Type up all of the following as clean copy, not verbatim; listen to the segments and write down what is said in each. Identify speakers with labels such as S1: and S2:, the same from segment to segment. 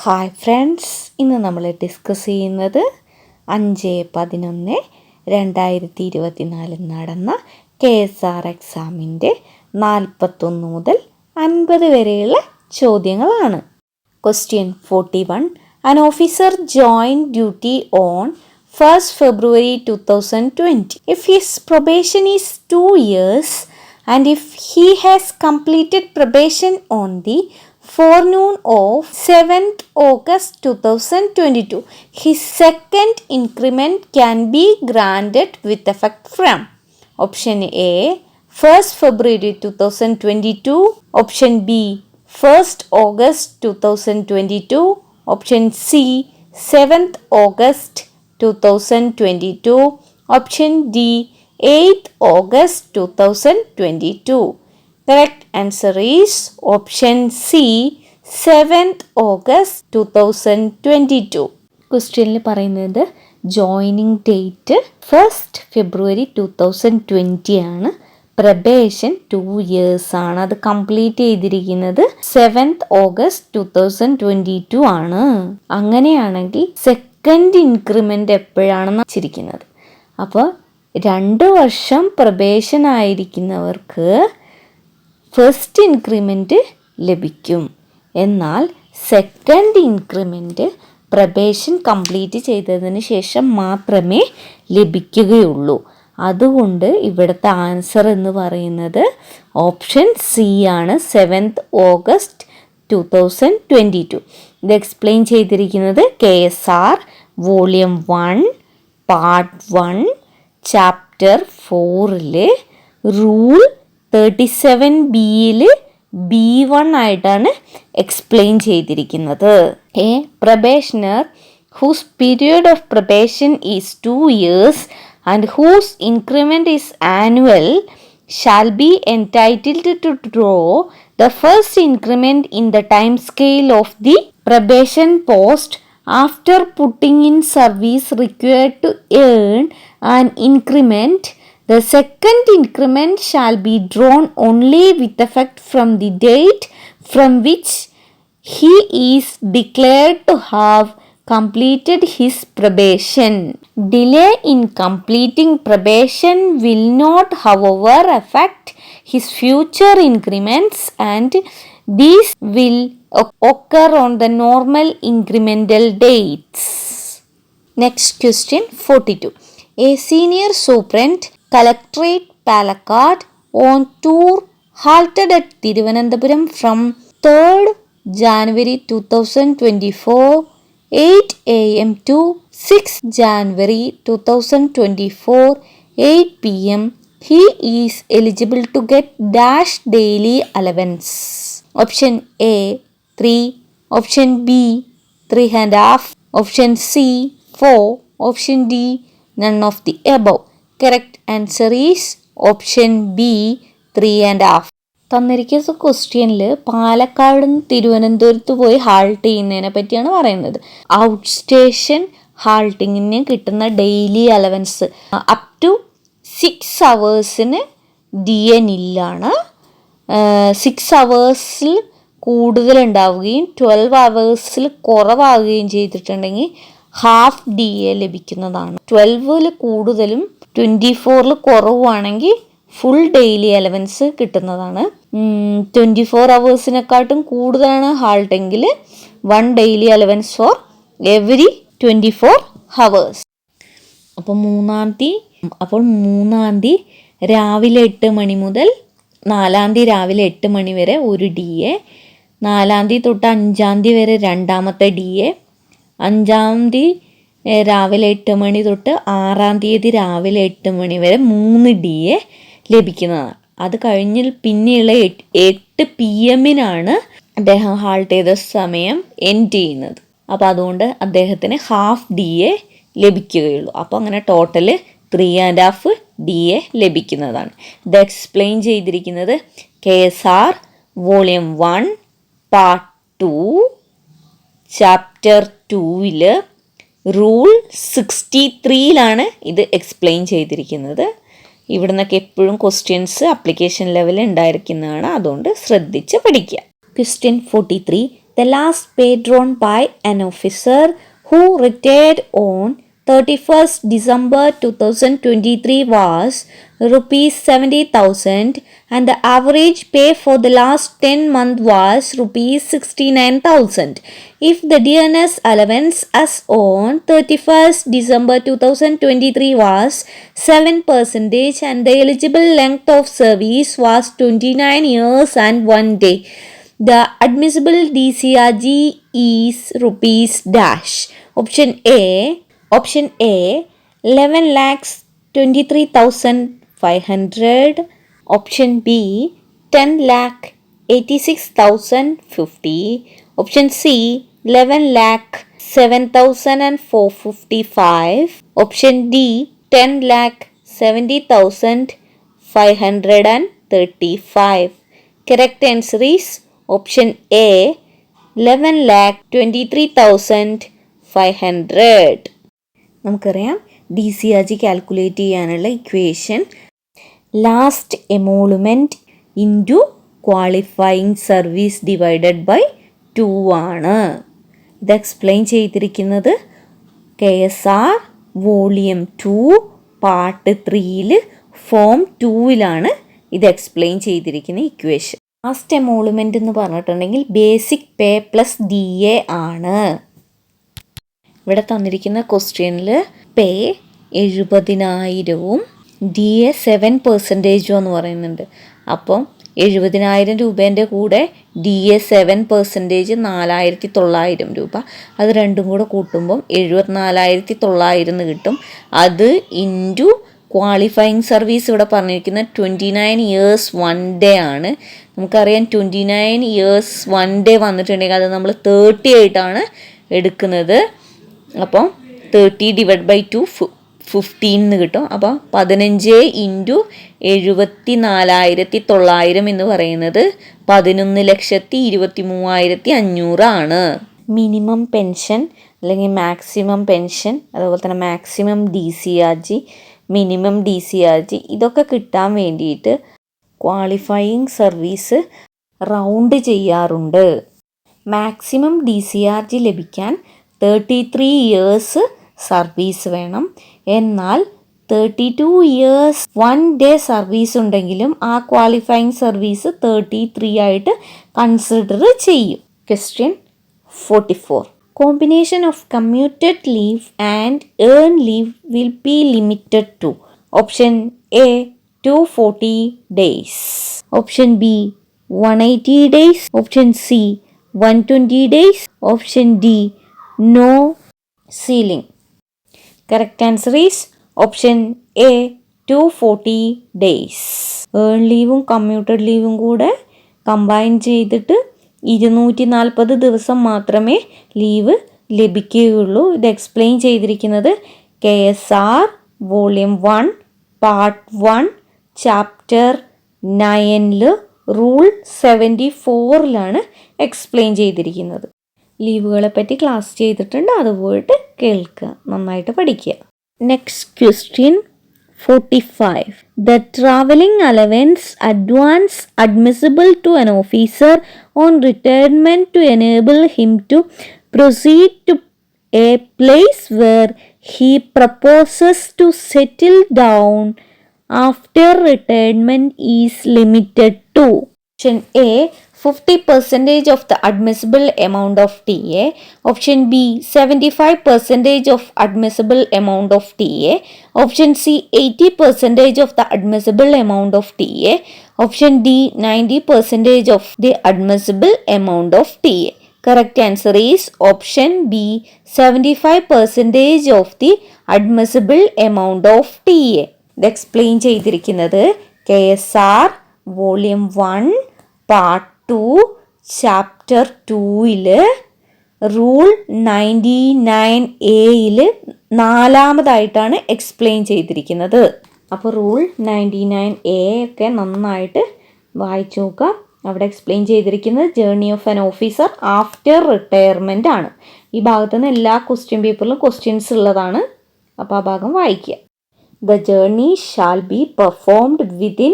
S1: Hi friends, ഇന്ന് നമ്മൾ discuss ചെയ്യുന്നത് 5/11/2024 നടന്ന KSR എക്സാമിൻ്റെ 41 മുതൽ 50 വരെയുള്ള ചോദ്യങ്ങളാണ്. Question 41. An officer joined duty on 1st February 2020. If his probation is 2 years and if he has completed probation on the forenoon of 7th August 2022, his second increment can be granted with effect from Option A, 1st February 2022, Option B, 1st August 2022, Option C, 7th August 2022, Option D, 8th August 2022. Correct answer is Option C, 7th August 2022. ക്വസ്റ്റ്യനിൽ പറയുന്നത് joining date 1st February 2020 ആണ്. Probation 2 years ആണ്. അത് complete ചെയ്തിരിക്കുന്നത് 7th August 2022 ആണ്. അങ്ങനെയാണെങ്കിൽ second increment എപ്പോഴാണെന്ന് വെച്ചിരിക്കുന്നത്. അപ്പോൾ 2 വർഷം പ്രബേഷൻ ആയിരിക്കുന്നവർക്ക് ഫസ്റ്റ് ഇൻക്രിമെൻ്റ് ലഭിക്കും. എന്നാൽ സെക്കൻഡ് ഇൻക്രിമെൻ്റ് പ്രബേഷൻ കംപ്ലീറ്റ് ചെയ്തതിന് ശേഷം മാത്രമേ ലഭിക്കുകയുള്ളൂ. അതുകൊണ്ട് ഇവിടുത്തെ ആൻസർ എന്ന് പറയുന്നത് ഓപ്ഷൻ സി ആണ്, 7th August 2022. ഇത് എക്സ്പ്ലെയിൻ ചെയ്തിരിക്കുന്നത് KSR volume 1 part 1 chapter 4 rule 37B B1 ആയിട്ടാണ് എക്സ്പ്ലെയിൻ ചെയ്തിരിക്കുന്നത്. A probationer whose period of probation is 2 years and whose increment is annual shall be entitled to draw the first increment in the time scale of the probation post after putting in service required to earn an increment. The second increment shall be drawn only with effect from the date from which he is declared to have completed his probation. Delay in completing probation will not, however, affect his future increments, and these will occur on the normal incremental dates. Next question 42. A senior superintendent Collectorate Palakkad on tour halted at Thiruvananthapuram from 3rd January 2024 8 a.m. to 6 January 2024 8 p.m. He is eligible to get dash daily allowance. Option A 3, Option B 3.5, Option C 4, Option D none of the above. Correct answer is Option B 3.5. തന്നിരിക്കുന്ന ക്വസ്റ്റ്യനിൽ പാലക്കാട് നിന്ന് തിരുവനന്തപുരത്ത് പോയി halt ചെയ്യുന്നതിനെ പറ്റിയാണ് പറയുന്നത്. Out station ഹാൾട്ടിങ്ങിന് കിട്ടുന്ന daily allowance up to 6 hours DN ഇല്ലാണ്. 6 hours കൂടുതലുണ്ടാവുകയും 12 hours കുറവാകുകയും ചെയ്തിട്ടുണ്ടെങ്കിൽ ഹാഫ് DA ലഭിക്കുന്നതാണ്. 12 കൂടുതലും 24 കുറവാണെങ്കിൽ ഫുൾ ഡെയിലി അലവൻസ് കിട്ടുന്നതാണ്. 24 hours കൂടുതലാണ് ഹാൾട്ടെങ്കിൽ 1 daily allowance for every 24 hours. അപ്പോൾ 3-ാം തീയതി രാവിലെ 8 മണി മുതൽ 4-ാം തീയതി രാവിലെ 8 മണി വരെ 1 DA, 4-ാം തീയതി തൊട്ട് 5-ാം തീയതി വരെ രണ്ടാമത്തെ DA, 5-ാം തീയതി രാവിലെ 8 മണി തൊട്ട് 6-ാം തീയതി രാവിലെ 8 മണി വരെ 3 DA ലഭിക്കുന്നതാണ്. അത് കഴിഞ്ഞ് പിന്നെയുള്ള 8 PM അദ്ദേഹം ഹാൾട്ട് ചെയ്ത സമയം എൻഡ് ചെയ്യുന്നത്. അപ്പോൾ അതുകൊണ്ട് അദ്ദേഹത്തിന് ഹാഫ് DA ലഭിക്കുകയുള്ളൂ. അപ്പോൾ അങ്ങനെ ടോട്ടൽ 3.5 DA ലഭിക്കുന്നതാണ്. ഇത് എക്സ്പ്ലെയിൻ ചെയ്തിരിക്കുന്നത് KSR volume 1 part 2 chapter 2 rule 63 ഇത് എക്സ്പ്ലെയിൻ ചെയ്തിരിക്കുന്നത്. ഇവിടെ നിന്നൊക്കെ എപ്പോഴും ക്വസ്റ്റ്യൻസ് അപ്ലിക്കേഷൻ ലെവലിൽ ഉണ്ടായിരിക്കുന്നതാണ്. അതുകൊണ്ട് ശ്രദ്ധിച്ച് പഠിക്കുക. Question 43. The last pay drawn by an officer who retired on 31st December 2023 was rupees 70,000 and the average pay for the last 10 months was rupees 69,000. If the dearness allowance as on 31st December 2023 was 7% and the eligible length of service was 29 years and 1 day, the admissible DCRG is rupees dash. Option A 11 lakhs 23,500. Option B 10 lakh 86,050. Option C 11 lakh 7,455. Option D 10 lakh 70,535. Correct answer is option A 11 lakh 23,500. നമുക്കറിയാം DCRG calculate ചെയ്യാനുള്ള equation last emolument into qualifying service divided by 2 ആണ്. ഇത് explain ചെയ്തിരിക്കുന്നത് KSR volume 2 part 3 form 2 ഇത് explain ചെയ്തിരിക്കുന്ന equation. Last എമോളുമെൻ്റ് എന്ന് പറഞ്ഞിട്ടുണ്ടെങ്കിൽ basic pay plus DA ആണ്. ഇവിടെ തന്നിരിക്കുന്ന ക്വസ്റ്റ്യനിൽ പേ 70,000 DA 7% എന്ന് പറയുന്നുണ്ട്. അപ്പം 70,000 രൂപേൻ്റെ കൂടെ DA 7% 4,900 രൂപ. അത് രണ്ടും കൂടെ കൂട്ടുമ്പം 74,900 കിട്ടും. അത് ഇൻറ്റു ക്വാളിഫയിങ് സർവീസ് ഇവിടെ പറഞ്ഞിരിക്കുന്ന 29 years 1 day ആണ്. നമുക്കറിയാം 29 years 1 day വന്നിട്ടുണ്ടെങ്കിൽ അത് നമ്മൾ 30 ആയിട്ടാണ് എടുക്കുന്നത്. അപ്പം 30 ഡിവൈഡ് ബൈ 2 15 കിട്ടും. അപ്പോൾ 15 ഇൻറ്റു 74,900 എന്ന് പറയുന്നത് 11,23,500 ആണ്. മിനിമം പെൻഷൻ അല്ലെങ്കിൽ മാക്സിമം പെൻഷൻ, അതുപോലെ തന്നെ മാക്സിമം DCRG, മിനിമം DCRG ഇതൊക്കെ കിട്ടാൻ വേണ്ടിയിട്ട് ക്വാളിഫയിങ് സർവീസ് റൗണ്ട് ചെയ്യാറുണ്ട്. മാക്സിമം DCRG ലഭിക്കാൻ 33 years സർവീസ് വേണം. എന്നാൽ 32 years 1 day സർവീസ് ഉണ്ടെങ്കിലും ആ ക്വാളിഫയിങ് സർവീസ് 33 ആയിട്ട് കൺസിഡർ ചെയ്യും. Question 44. Combination of commuted leave and earned leave will be limited to option A 240 days, option B 180 days, option C 120 days, option D no ceiling. Correct answer is option A 240 days. Earned leave commuted leave കൂടെ combine ചെയ്തിട്ട് 240 ദിവസം മാത്രമേ leave ലഭിക്കുകയുള്ളൂ. ഇത് explain ചെയ്തിരിക്കുന്നത് KSR volume 1 part 1 chapter 9 rule 74 explain ചെയ്തിരിക്കുന്നത്. ലീവുകളെ പറ്റി class ചെയ്തിട്ടുണ്ട്, അത് പോയിട്ട് കേൾക്കുക, നന്നായിട്ട് പഠിക്കുക. Next question 45. The travelling allowance advance admissible to an officer on retirement to enable him to proceed to a place where he proposes to settle down after retirement is limited to option A 50% of the admissible amount of TA, option B 75% of admissible amount of TA, option C 80% of the admissible amount of TA, option D 90% of the admissible amount of TA. Correct answer is option B 75% of the admissible amount of TA. ഇത് explain ചെയ്തിരിക്കുന്നത് KSR volume 1 part 2 chapter 2 rule 99A നാലാമതായിട്ടാണ് explain ചെയ്തിരിക്കുന്നത്. അപ്പോൾ rule 99A ഒക്കെ നന്നായിട്ട് വായിച്ചു നോക്കുക. അവിടെ എക്സ്പ്ലെയിൻ ചെയ്തിരിക്കുന്നത് journey of an officer after retirement ആണ്. ഈ ഭാഗത്തു നിന്ന് എല്ലാ ക്വസ്റ്റ്യൻ പേപ്പറിലും ക്വസ്റ്റ്യൻസ് ഉള്ളതാണ്. അപ്പോൾ ആ ഭാഗം വായിക്കുക. The journey shall be performed within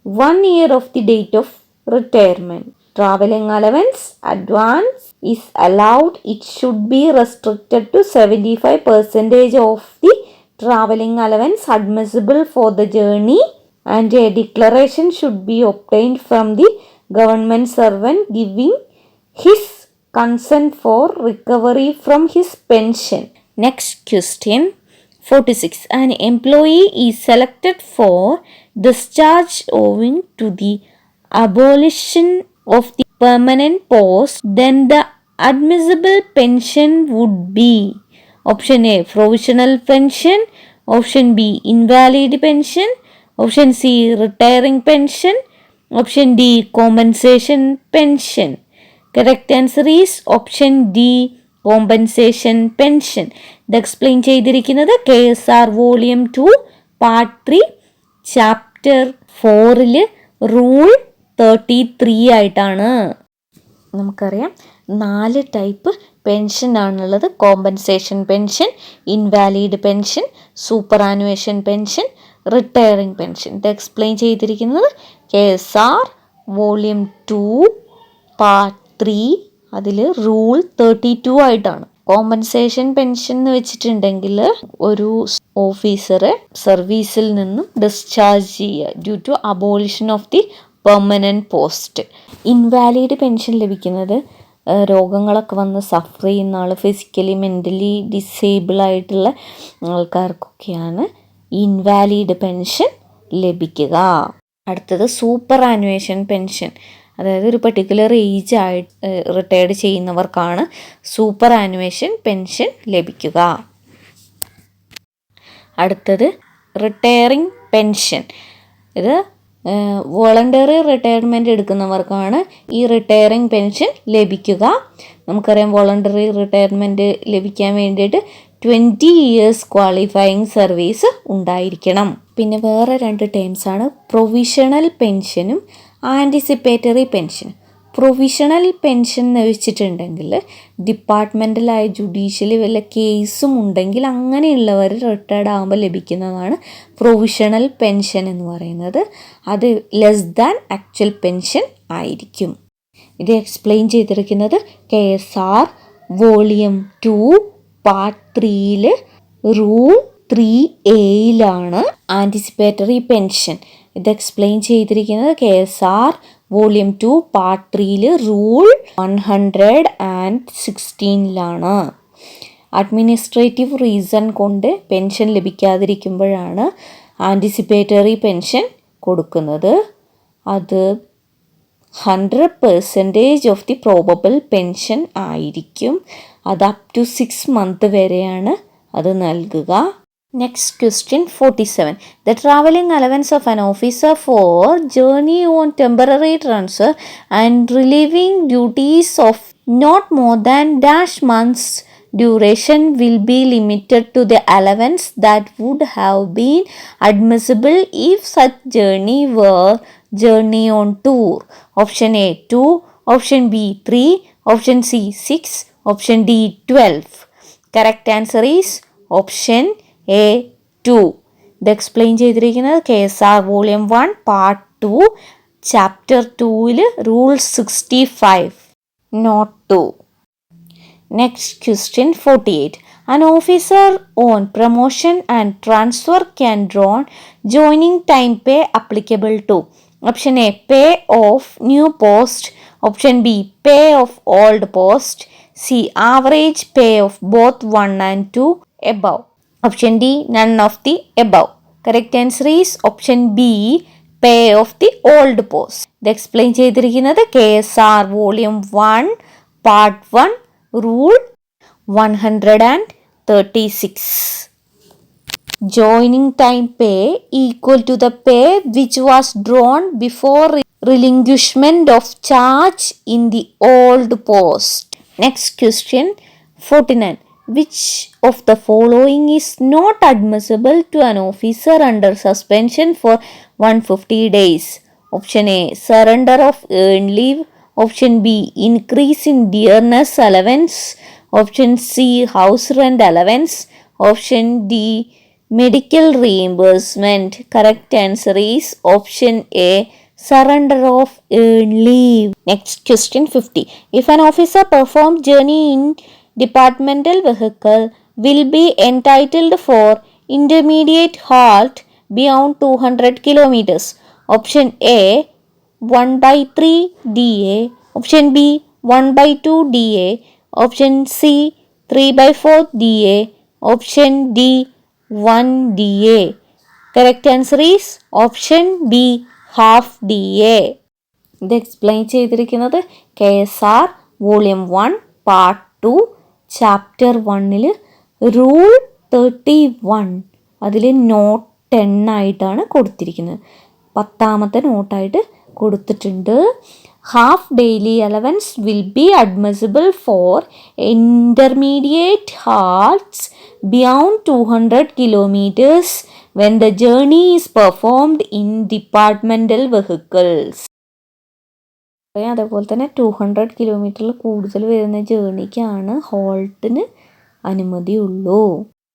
S1: 1 year of the date of retirement. Travelling allowance advance is allowed, it should be restricted to 75% of the traveling allowance admissible for the journey, and a declaration should be obtained from the government servant giving his consent for recovery from his pension. Next question 46. An employee is selected for discharge owing to the abolition of the permanent post, then the admissible pension would be option A provisional pension, option B invalid pension, option C retiring pension, option D compensation pension. Correct answer is option D compensation pension. ഇത് explain ചെയ്തിരിക്കുന്നത് KSR volume 2 part 3 chapter 4 rule 33 ആയിട്ടാണ്. നമുക്കറിയാം 4 type pension ആണുള്ളത്. Compensation pension, invalid pension, superannuation pension, retiring pension. ഇത് explain ചെയ്തിരിക്കുന്നത് KSR volume 2 part 3 അതിൽ rule 32 ആയിട്ടാണ്. Compensation pension എന്ന് വെച്ചിട്ടുണ്ടെങ്കിൽ ഒരു ഓഫീസറെ സർവീസിൽ നിന്നും ഡിസ്ചാർജ് ചെയ്യുക due to abolition of the permanent post. Invalid pension ലഭിക്കുന്നത് രോഗങ്ങളൊക്കെ വന്ന് സഫർ ചെയ്യുന്ന ആൾ, ഫിസിക്കലി മെൻ്റലി ഡിസേബിൾ ആയിട്ടുള്ള ആൾക്കാർക്കൊക്കെയാണ് ഇൻവാലിഡ് പെൻഷൻ ലഭിക്കുക. അടുത്തത് സൂപ്പർ ആനുവേഷൻ പെൻഷൻ, അതായത് ഒരു പെർട്ടിക്കുലർ ഏജ് ആയിട്ട് റിട്ടയർഡ് ചെയ്യുന്നവർക്കാണ് സൂപ്പർ ആനുവേഷൻ പെൻഷൻ ലഭിക്കുക. അടുത്തത് റിട്ടയറിംഗ് പെൻഷൻ. ഇത് വോളണ്ടറി റിട്ടയർമെൻറ്റ് എടുക്കുന്നവർക്കാണ് ഈ റിട്ടയറിംഗ് പെൻഷൻ ലഭിക്കുക. നമുക്കറിയാം വോളണ്ടറി റിട്ടയർമെൻറ്റ് ലഭിക്കാൻ വേണ്ടിയിട്ട് 20 years ക്വാളിഫയിങ് സർവീസ് ഉണ്ടായിരിക്കണം. പിന്നെ വേറെ 2 ടേംസാണ് പ്രൊവിഷണൽ പെൻഷനും ആൻറ്റിസിപ്പേറ്ററി പെൻഷനും. പ്രൊവിഷണൽ പെൻഷൻ എന്ന് വെച്ചിട്ടുണ്ടെങ്കിൽ ഡിപ്പാർട്ട്മെൻറ്റലായ ജുഡീഷ്യലി വല്ല കേസും ഉണ്ടെങ്കിൽ അങ്ങനെയുള്ളവർ റിട്ടയർഡ് ആകുമ്പോൾ ലഭിക്കുന്നതാണ് പ്രൊവിഷണൽ പെൻഷൻ എന്ന് പറയുന്നത്. അത് ലെസ് ദാൻ ആക്ച്വൽ പെൻഷൻ ആയിരിക്കും. ഇത് എക്സ്പ്ലെയിൻ ചെയ്തിരിക്കുന്നത് KSR volume 2 part 3 rule 3A anticipatory pension. ഇത് എക്സ്പ്ലെയിൻ ചെയ്തിരിക്കുന്നത് KSR volume 2 part 3 rule 116 administrative reason കൊണ്ട് പെൻഷൻ ലഭിക്കാതിരിക്കുമ്പോഴാണ് ആൻറ്റിസിപ്പേറ്ററി പെൻഷൻ കൊടുക്കുന്നത്. അത് 100% ഓഫ് ദി പ്രോബബിൾ പെൻഷൻ ആയിരിക്കും. അത് അപ് ടു 6 months വരെയാണ് അത് നൽകുക. Next question 47. The travelling allowance of an officer for journey on temporary transfer and relieving duties of not more than dash months duration will be limited to the allowance that would have been admissible if such journey were journey on tour. Option A 2, option B 3, option C 6, option D 12. Correct answer is option A 2. ഇത് explain ചെയ്തിരിക്കുന്നത് KSR volume 1 part 2 chapter 2 rule 65 note 2. Next question 48. An officer on promotion and transfer can draw joining time pay applicable to option A pay of new post, option B pay of old post, C average pay of both 1 and 2 above, option D none of the above. Correct answer is option B pay of the old post. ഇത് explain ചെയ്തിരിക്കുന്നത് KSR volume 1 part 1 rule 136. Joining time pay equal to the pay which was drawn before relinquishment of charge in the old post. Next question 49. Which of the following is not admissible to an officer under suspension for 150 days? Option A surrender of earned leave, option B increase in dearness allowance, option C house rent allowance, option D medical reimbursement. Correct answer is option A surrender of earned leave. Next question 50. If an officer performs journey in departmental vehicle, will be entitled for intermediate halt beyond 200 kilometers. Option A 1 by 3 DA, option B 1 by 2 DA, option C 3 by 4 DA, option D 1 DA. Correct answer is option B half DA. ഇത് explain ചെയ്തിരിക്കുന്നത് KSR volume 1 part 2 chapter 1 rule 31 അതിൽ note 10 ആയിട്ടാണ് കൊടുത്തിരിക്കുന്നത്. 10ാമത്തെ നോട്ടായിട്ട് കൊടുത്തിട്ടുണ്ട്. Half daily allowance will be admissible for intermediate halts beyond 200 kilometres when the journey is performed in departmental vehicles. അതേപോലെ തന്നെ 200 കിലോമീറ്ററിൽ കൂടുതൽ വരുന്ന ജേർണിക്കാണ് ഹോൾട്ടിന് അനുമതിയുള്ളൂ.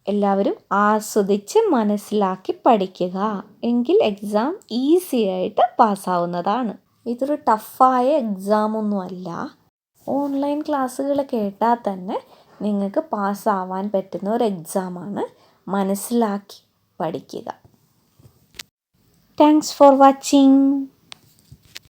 S1: എല്ലാവരും ആസ്വദിച്ച് മനസ്സിലാക്കി പഠിക്കുക, എങ്കിൽ എക്സാം ഈസി ആയിട്ട് പാസ്സാവുന്നതാണ്. ഇതൊരു ടഫായ എക്സാമൊന്നുമല്ല. ഓൺലൈൻ ക്ലാസ്സുകൾ കേട്ടാൽ തന്നെ നിങ്ങൾക്ക് പാസ്സാവാൻ പറ്റുന്ന ഒരു എക്സാമാണ്. മനസ്സിലാക്കി പഠിക്കുക. Thanks for watching.